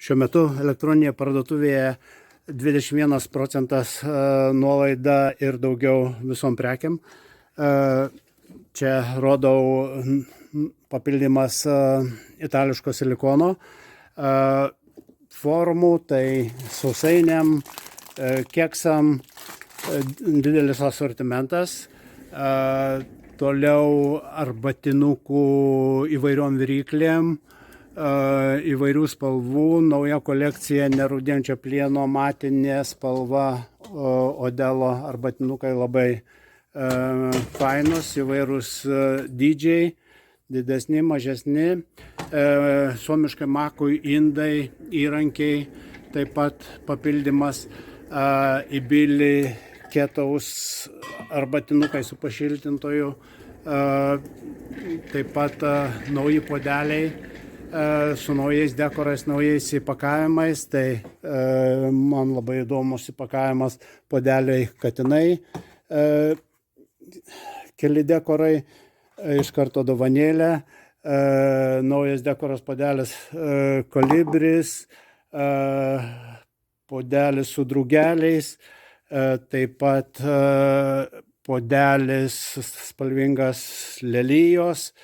Šiuo metu elektroninėje parduotuvėje 21% nuolaida ir daugiau visom prekiam. Čia rodau papildymas itališko silikono formų, tai sausainiam, keksam, didelis asortimentas. Toliau arbatinukų įvairiom viryklėm, įvairių spalvų, nauja kolekcija nerūdijančio plieno matinė spalva, Odelo arbatinukai labai fainos, įvairūs dydžiai, didesni, mažesni, suomiškai makui indai, įrankiai, taip pat papildymas, įbili ketaus arbatinukai su pašiltintoju, taip pat nauji podeliai su naujais dekorais, naujais įpakavimais, tai man labai įdomus įpakavimas podeliai katinai, keli dekorai, iš karto dovanėlė, naujas dekoras podelis kolibris, podelis su drugeliais, taip pat podelis spalvingas lelijos,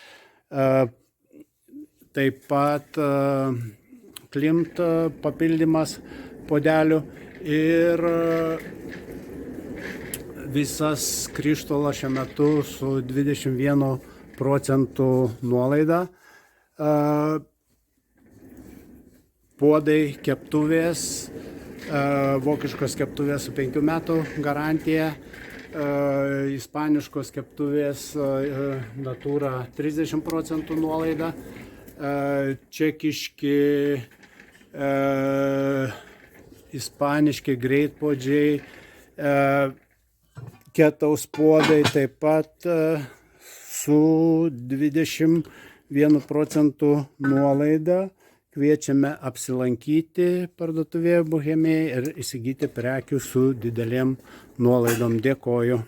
taip pat klimt papildymas podelių ir visas krištolas šiuo metu su 21% nuolaida. Puodai, keptuvės, vokiškos keptuvės su 5 metų garantija, ispaniškos keptuvės Natura 30% nuolaida, čekiški, ispaniški greitpuodžiai, ketaus puodai taip pat su 21% nuolaida. Kviečiame apsilankyti parduotuvėje Bohemija ir įsigyti prekių su didelėm nuolaidom. Dėkoju.